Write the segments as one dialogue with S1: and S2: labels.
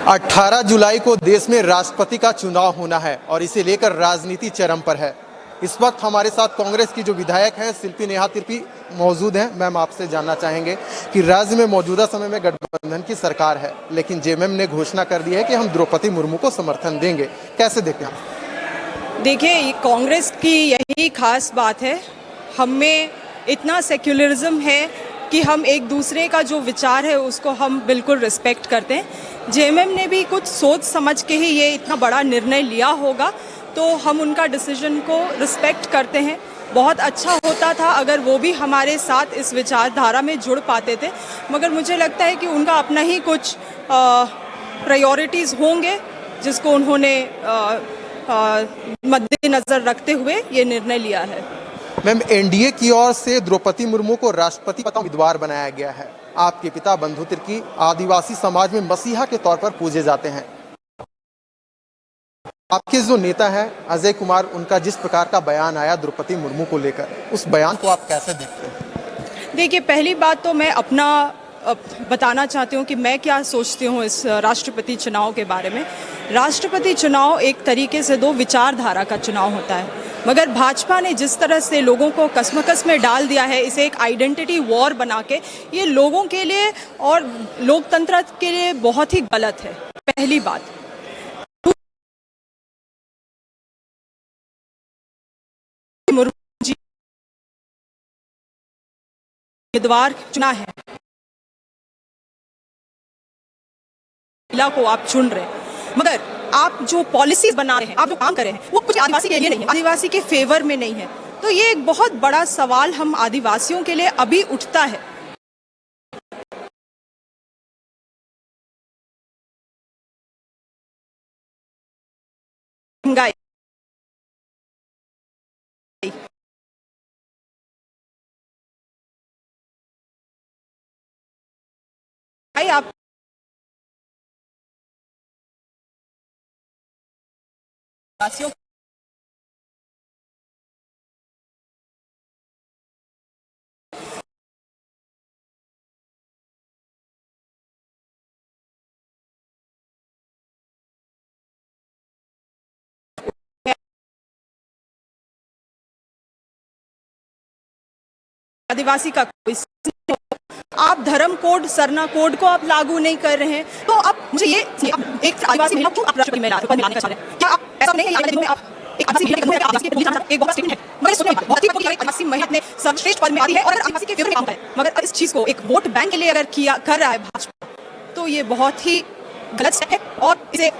S1: 18 जुलाई को देश में राष्ट्रपति का चुनाव होना है और इसे लेकर राजनीति चरम पर है। इस वक्त हमारे साथ कांग्रेस की जो विधायक हैं शिल्पी नेहा तिर्की मौजूद हैं। मैम, आपसे जानना चाहेंगे कि राज्य में मौजूदा समय में गठबंधन की सरकार है, लेकिन जेएमएम ने घोषणा कर दी है कि हम द्रौपदी मुर्मू को समर्थन देंगे। कैसे देखते हैं?
S2: देखिए, कांग्रेस की यही खास बात है, हम में इतना सेक्युलरिज्म है कि हम एक दूसरे का जो विचार है उसको हम बिल्कुल रिस्पेक्ट करते हैं। जेएमएम ने भी कुछ सोच समझ के ही ये इतना बड़ा निर्णय लिया होगा, तो हम उनका डिसीजन को रिस्पेक्ट करते हैं। बहुत अच्छा होता था अगर वो भी हमारे साथ इस विचारधारा में जुड़ पाते थे, मगर मुझे लगता है कि उनका अपना ही कुछ प्रायोरिटीज़ होंगे जिसको उन्होंने मद्देनज़र रखते हुए ये निर्णय लिया है।
S1: मैम, एनडीए की ओर से द्रौपदी मुर्मू को राष्ट्रपति पद का उम्मीदवार बनाया गया है। आपके पिता बंधु तिर्की आदिवासी समाज में मसीहा के तौर पर पूजे जाते हैं। आपके जो नेता हैं अजय कुमार, उनका जिस प्रकार का बयान आया द्रौपदी मुर्मू को लेकर, उस बयान को आप कैसे देखते हैं?
S2: देखिए, पहली बात तो मैं अपना बताना चाहती हूँ कि मैं क्या सोचती हूँ इस राष्ट्रपति चुनाव के बारे में। राष्ट्रपति चुनाव एक तरीके से दो विचारधारा का चुनाव होता है, मगर भाजपा ने जिस तरह से लोगों को कसमकस में डाल दिया है, इसे एक आइडेंटिटी वॉर बना के, ये लोगों के लिए और लोकतंत्र के लिए बहुत ही गलत है। पहली बात। मुर्मू जी उम्मीदवार चुना है, महिला को आप चुन रहे हैं, मगर आप जो पॉलिसीज बना रहे हैं, आप जो काम कर रहे हैं, वो कुछ आदिवासी के लिए नहीं है, आदिवासी के फेवर में नहीं है। तो ये एक बहुत बड़ा सवाल हम आदिवासियों के लिए अभी उठता है। महंगाई, आप आदिवासियों आदिवासी का कोई, आप धर्म कोड, सरना कोड को आप लागू नहीं कर रहे हैं, तो आप मुझे ये एक आदिवासी महिला को आप राष्ट्रपति में लाने का चाह रहे हैं। क्या आप ऐसा नहीं है कि आप एक आदिवासी महिला के आदिवासी के पूरी एक बहुत स्टेटमेंट है, मगर सुनिए, बहुत ही आदिवासी महिला ने सर्वश्रेष्ठ पद में आती है और आदिवासी के फेवर में काम है, मगर इस चीज को एक वोट बैंक के लिए अगर किया कर रहा है भाजपा, तो ये बहुत ही गलत स्टेप है और इसे ये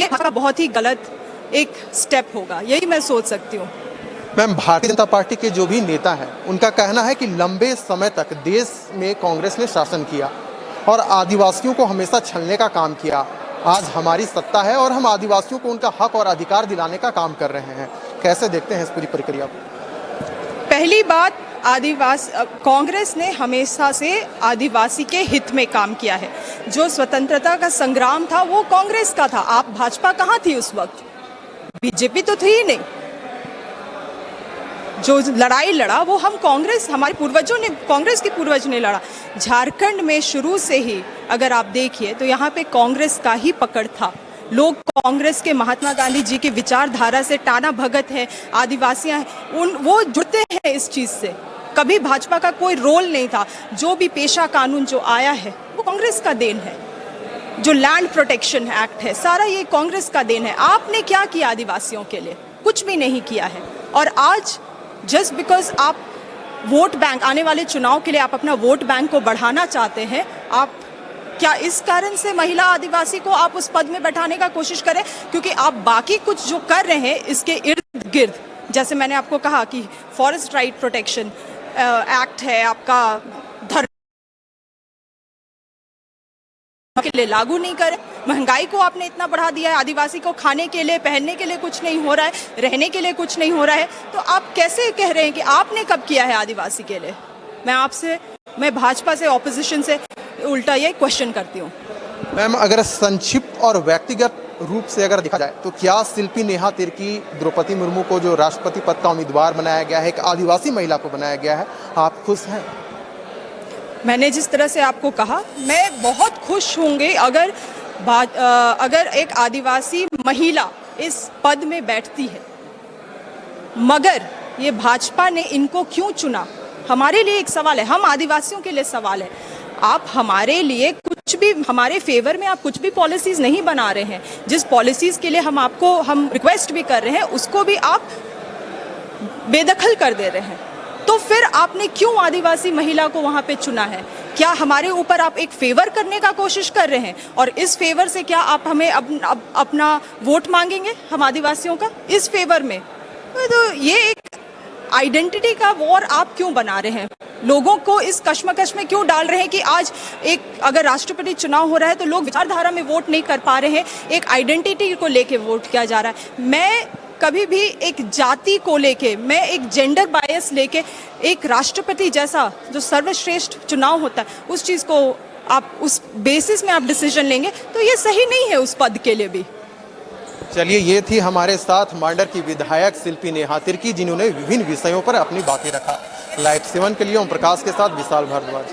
S2: भाजपा बहुत ही गलत एक स्टेप होगा, यही मैं सोच सकती हूँ।
S1: मैम, भारतीय जनता पार्टी के जो भी नेता हैं, उनका कहना है कि लंबे समय तक देश में कांग्रेस ने शासन किया और आदिवासियों को हमेशा छलने का काम किया। आज हमारी सत्ता है और हम आदिवासियों को उनका हक और अधिकार दिलाने का काम कर रहे हैं। कैसे देखते हैं इस पूरी प्रक्रिया को?
S2: पहली बात, कांग्रेस ने हमेशा से आदिवासी के हित में काम किया है। जो स्वतंत्रता का संग्राम था वो कांग्रेस का था। आप भाजपा कहाँ थी उस वक्त? बीजेपी तो थी ही नहीं। जो लड़ाई लड़ा वो हम कांग्रेस, हमारे पूर्वजों ने, कांग्रेस के पूर्वज ने लड़ा। झारखंड में शुरू से ही अगर आप देखिए तो यहाँ पे कांग्रेस का ही पकड़ था। लोग कांग्रेस के, महात्मा गांधी जी की विचारधारा से टाना भगत है, आदिवासियां हैं, वो जुड़ते हैं इस चीज़ से। कभी भाजपा का कोई रोल नहीं था। जो भी पेशा कानून जो आया है वो कांग्रेस का देन है। जो लैंड प्रोटेक्शन एक्ट है, सारा ये कांग्रेस का देन है। आपने क्या किया आदिवासियों के लिए? कुछ भी नहीं किया है। और आज जस्ट बिकॉज आप वोट बैंक, आने वाले चुनाव के लिए आप अपना वोट बैंक को बढ़ाना चाहते हैं, आप क्या इस कारण से महिला आदिवासी को आप उस पद में बैठाने का कोशिश करें? क्योंकि आप बाकी कुछ जो कर रहे हैं इसके इर्द गिर्द, जैसे मैंने आपको कहा कि फॉरेस्ट राइट प्रोटेक्शन एक्ट है आपका, धर्म के लिए लागू नहीं करें। महंगाई को आपने इतना बढ़ा दिया है, आदिवासी को खाने के लिए, पहनने के लिए कुछ नहीं हो रहा है, रहने के लिए कुछ नहीं हो रहा है, तो आप कैसे कह रहे हैं कि आपने कब किया है आदिवासी के लिए? मैं भाजपा से, ऑपोजिशन से उल्टा ये क्वेश्चन करती हूँ।
S1: मैम, अगर संक्षिप्त और व्यक्तिगत रूप से अगर देखा जाए तो क्या शिल्पी नेहा तिर्की द्रौपदी मुर्मू को जो राष्ट्रपति पद का उम्मीदवार बनाया गया है, एक आदिवासी महिला को बनाया गया है, आप खुश हैं?
S2: मैंने जिस तरह से आपको कहा, मैं बहुत खुश होंगी अगर एक आदिवासी महिला इस पद में बैठती है, मगर ये भाजपा ने इनको क्यों चुना? हमारे लिए एक सवाल है, हम आदिवासियों के लिए सवाल है। आप हमारे लिए कुछ भी, हमारे फेवर में आप कुछ भी पॉलिसीज़ नहीं बना रहे हैं। जिस पॉलिसीज़ के लिए हम रिक्वेस्ट भी कर रहे हैं, उसको भी आप बेदखल कर दे रहे हैं। तो फिर आपने क्यों आदिवासी महिला को वहाँ पे चुना है? क्या हमारे ऊपर आप एक फेवर करने का कोशिश कर रहे हैं? और इस फेवर से क्या आप हमें अपना वोट मांगेंगे, हम आदिवासियों का, इस फेवर में? तो ये एक आइडेंटिटी का वॉर आप क्यों बना रहे हैं? लोगों को इस कश्मकश में क्यों डाल रहे हैं कि आज एक अगर राष्ट्रपति चुनाव हो रहा है तो लोग विचारधारा में वोट नहीं कर पा रहे हैं, एक आइडेंटिटी को लेके वोट किया जा रहा है। मैं कभी भी एक जाति को लेके, मैं एक जेंडर बायस लेके एक राष्ट्रपति जैसा जो सर्वश्रेष्ठ चुनाव होता है, उस चीज़ को आप उस बेसिस में आप डिसीजन लेंगे तो ये सही नहीं है उस पद के लिए भी।
S1: चलिए, ये थी हमारे साथ मांडर की विधायक शिल्पी नेहा तिर्की, जिन्होंने विभिन्न विषयों पर अपनी बातें रखा। लाइव 7 के लिए ओम प्रकाश के साथ विशाल भारद्वाज।